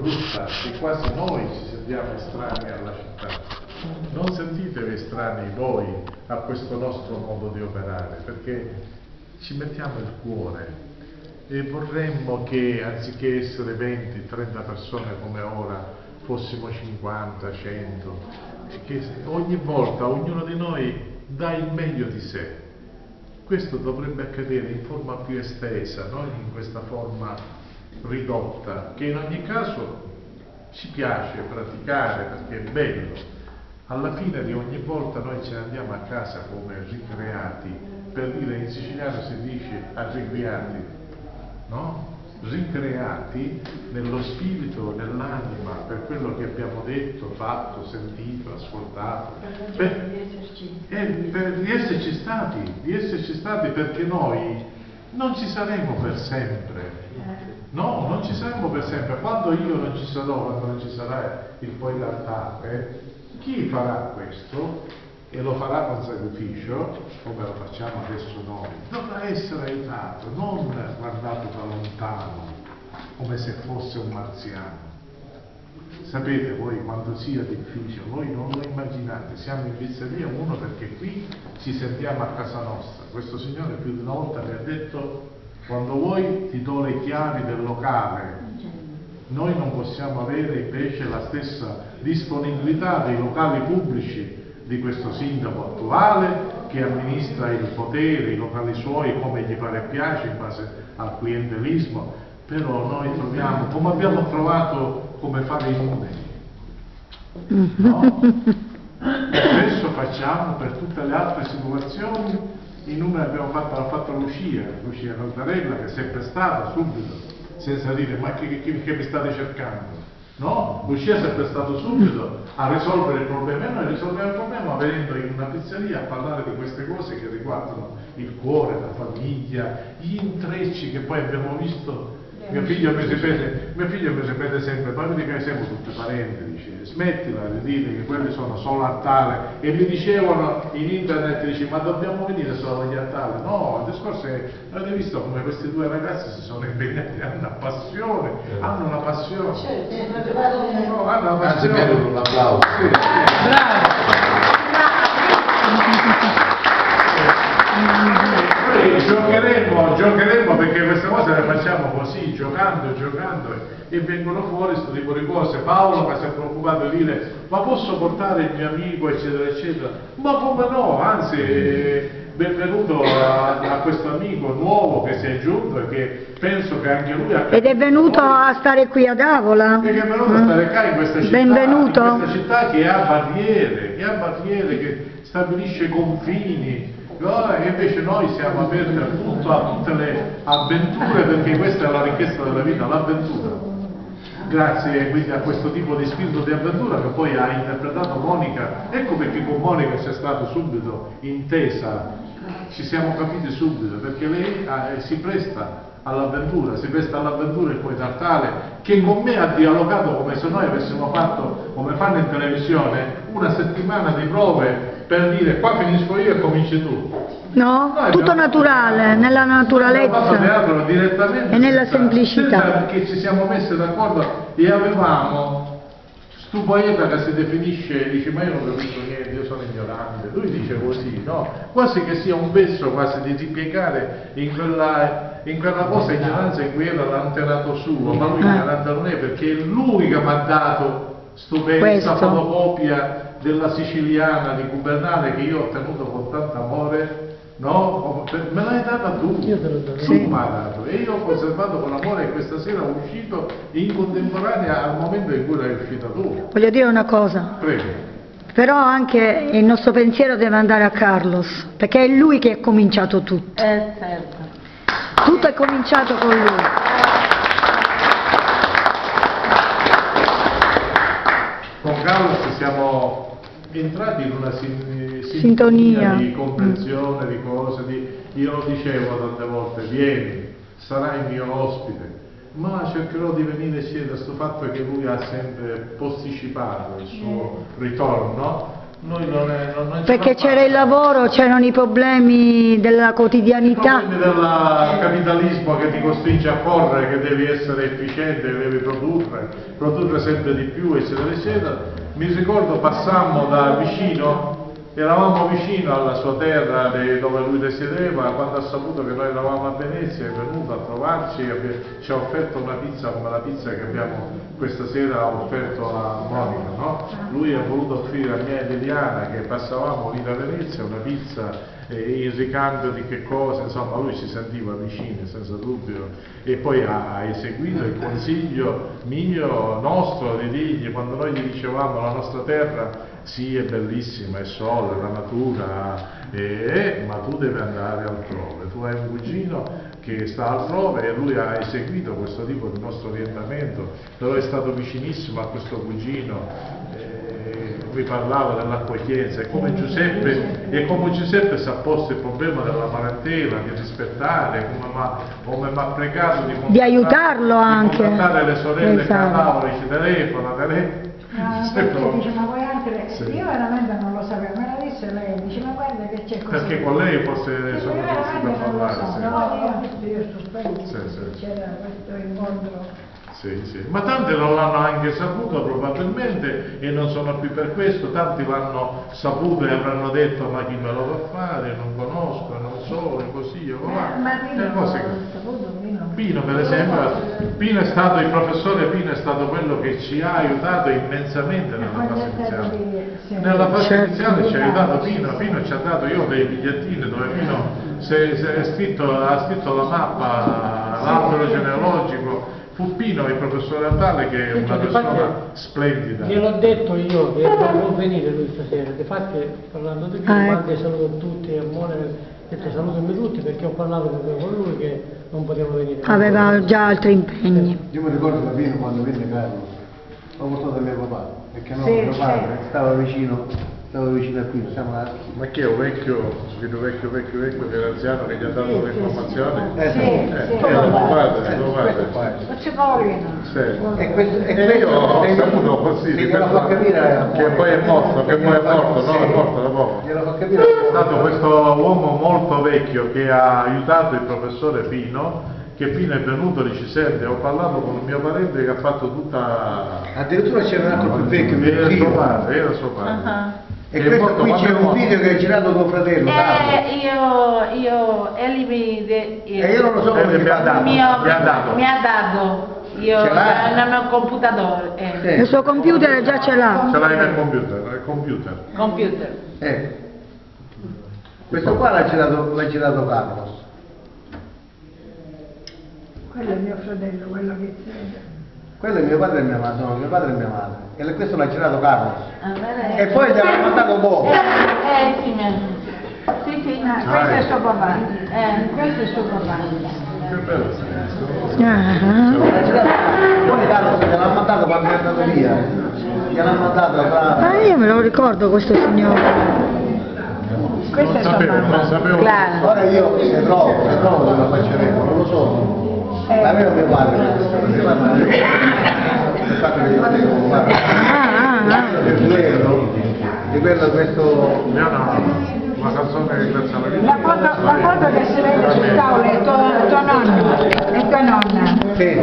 brutta che quasi noi ci sentiamo estranei alla città. Non sentitevi estranei voi a questo nostro modo di operare, perché ci mettiamo il cuore e vorremmo che anziché essere 20-30 persone come ora fossimo 50, 100, e che ogni volta ognuno di noi dà il meglio di sé. Questo dovrebbe accadere in forma più estesa, non in questa forma ridotta, che in ogni caso ci piace praticare perché è bello. Alla fine di ogni volta noi ce ne andiamo a casa come ricreati, per dire in siciliano si dice arricreati, no? Ricreati nello spirito, nell'anima, per quello che abbiamo detto, fatto, sentito, ascoltato, per di esserci stati, perché noi non ci saremo per sempre. No, non ci saremo per sempre. Quando io non ci sarò, quando non ci sarà il poi d'altare, chi farà questo e lo farà con sacrificio, come lo facciamo adesso noi, dovrà essere aiutato, non guardato da lontano, come se fosse un marziano. Sapete voi quanto sia difficile, voi non lo immaginate, siamo in pizzeria uno perché qui ci sentiamo a casa nostra. Questo signore più di una volta mi ha detto: quando vuoi ti do le chiavi del locale. Noi non possiamo avere invece la stessa disponibilità dei locali pubblici di questo sindaco attuale, che amministra il potere, i locali suoi come gli pare e piace in base al clientelismo, però noi troviamo, come abbiamo trovato come fare i numeri, no? Adesso facciamo per tutte le altre situazioni i numeri. Abbiamo fatto Lucia Caldarella, che è sempre stata subito, senza dire ma che mi state cercando, no? Lucia è sempre stato subito a risolvere il problema, e noi risolviamo il problema venendo in una pizzeria a parlare di queste cose che riguardano il cuore, la famiglia, gli intrecci che poi abbiamo visto. Mio figlio mi ripete sempre: ma vedi che siamo tutti parenti, dice, smettila di dire che quelli sono solo altare. E mi dicevano in internet, dice, ma dobbiamo venire solo agli altari? No, il discorso è, avete visto come questi due ragazzi si sono impegnati, hanno una passione, hanno una passione. Hanno una passione. Anzi, un applauso. Sì. Giocheremo perché queste cose le facciamo così, giocando e vengono fuori questo tipo di cose. Paolo mi si è preoccupato di dire: ma posso portare il mio amico eccetera eccetera? Ma come no, anzi benvenuto a questo amico nuovo che si è aggiunto e che penso che anche lui ed è venuto a stare qui a tavola. E che è venuto a stare qua in questa città, benvenuto. In questa città che ha barriere, che stabilisce confini. No, e invece noi siamo aperti appunto a tutte le avventure, perché questa è la ricchezza della vita, l'avventura. Grazie quindi a questo tipo di spirito di avventura che poi ha interpretato Monica. Ecco perché con Monica c'è stato subito intesa, ci siamo capiti subito, perché lei si presta all'avventura e poi d'altare, che con me ha dialogato come se noi avessimo fatto, come fanno in televisione, una settimana di prove per dire: qua finisco io e cominci tu. No, tutto naturale, nella naturalezza teatro direttamente e nella semplicità. Perché ci siamo messi d'accordo e avevamo stu poeta che si definisce, dice: ma io non capisco niente, io sono ignorante. Lui dice così, no? Quasi che sia un vezzo quasi di ripiegare in quella cosa ignoranza in cui era l'antenato suo, ma lui ignorante non è, perché è lui che mi ha dato stupenda fotocopia della siciliana di Cubernale che io ho tenuto con tanto amore, no? Me l'hai data tu, tu mi hai dato, e io ho conservato con amore, e questa sera è uscito in contemporanea al momento in cui l'hai uscita tu. Voglio dire una cosa. Prego. Però anche il nostro pensiero deve andare a Carlos, perché è lui che ha cominciato tutto. Certo. Tutto è cominciato con lui. Con Carlos siamo entrati in una sintonia di comprensione, di cose, io lo dicevo tante volte: vieni, sarai mio ospite, ma cercherò di venire sia da questo fatto che lui ha sempre posticipato il suo ritorno, Noi non Perché c'era il lavoro, c'erano i problemi della quotidianità. I problemi del capitalismo che ti costringe a correre, che devi essere efficiente, che devi produrre sempre di più, eccetera, eccetera. Mi ricordo passammo da vicino, eravamo vicino alla sua terra dove lui risiedeva, quando ha saputo che noi eravamo a Venezia è venuto a trovarci e ci ha offerto una pizza come la pizza che abbiamo questa sera offerto a Monica, no? Lui ha voluto offrire a mia Liliana, che passavamo lì da Venezia, una pizza in ricambio di che cosa, insomma lui si sentiva vicino senza dubbio, e poi ha eseguito il consiglio mio, nostro, di dirgli, quando noi gli dicevamo la nostra terra sì è bellissima, è sole, la natura, ma tu devi andare altrove, tu hai un cugino che sta altrove, e lui ha eseguito questo tipo di nostro orientamento, però è stato vicinissimo a questo cugino. Mi parlava dell'accoglienza e come Giuseppe si è posto il problema della parentela, di rispettare, come mi ha pregato di aiutarlo anche. Di contattare le sorelle che Esatto. andavano, dice telefona. Perché dice, ma voi anche, Sì. io veramente non lo sapevo, me la disse lei, dice, ma guarda che c'è così. Perché con lei forse sono riuscito a Veramente non lo parlare. so, Sì. no, io sto spento Sì, sì. c'era questo incontro. Sì, sì. Ma tanti non l'hanno anche saputo probabilmente e non sono qui per questo, tanti l'hanno saputo e avranno detto ma chi me lo fa fare, non conosco, non so, e così, e Ma Pino le cose che... saputo, Pino. Pino per esempio, Pino è stato, il professore Pino è stato quello che ci ha aiutato immensamente nella fase iniziale. Nella fase iniziale ci ha aiutato Pino ci ha dato, io ho dei bigliettini dove Pino ha scritto la mappa, l'albero genealogico. Fu Pino, il professore Altale, che è una persona splendida. Gliel'ho detto io che non venire lui stasera, infatti parlando di Pino, quando saluto tutti e Monica, ho detto salutami tutti perché ho parlato proprio con lui che non poteva venire. Aveva già altri impegni. Io mi ricordo da Pino quando venne Carlo, ho portato mio papà, perché no, Sì, mio padre sì. stava vicino a Pino, siamo là. Ma che è un vecchio, che era anziano che gli ha dato le informazioni? Sì, Era tuo padre, questo qua. Ma c'è Paolino. Sì. E Io ho saputo così, se glielo fa capire, che poi è morto, no, è morto da poco. glielo fa capire. È stato questo uomo molto vecchio che ha aiutato il professore Pino, che Pino è venuto, dice senti, ho parlato con un mio parente che ha fatto tutta... Addirittura c'era un altro più vecchio, mio Era suo zio. padre, era suo padre. E questo qui c'è un video che hai girato tuo fratello, Carlo. Egli E io non lo so come mi ha dato. mi ha dato, io Ce l'ha? nel mio computatore, Sì. Il suo computer già ce l'ha. Ce l'hai nel computer, computer. Questo qua l'ha girato Carlos. Quello è mio fratello, quello che Quello è mio padre e mia madre, no, mio padre e mia madre. E questo l'ha girato Carlos. Ah, bene. E poi gliel'ha mandato dopo. Sì, sì. questo è suo papà. Questo è suo papà. Che bello. L'ha girato. Poi Carlos gliel'ha mandato quando è andato via. Gliel'ha mandato a... Io me lo ricordo questo signore. Questo è sua mamma. Non sapevo. Claro. Ora io se trovo dove lo facceremo, non lo so. L'avevo mio padre, mio padre il fatto che io facevo con padre. Di quello questo... Una canzone che pensa alla vita. La foto che si vede sul tavolo è tua nonna. È tua nonna. Sì.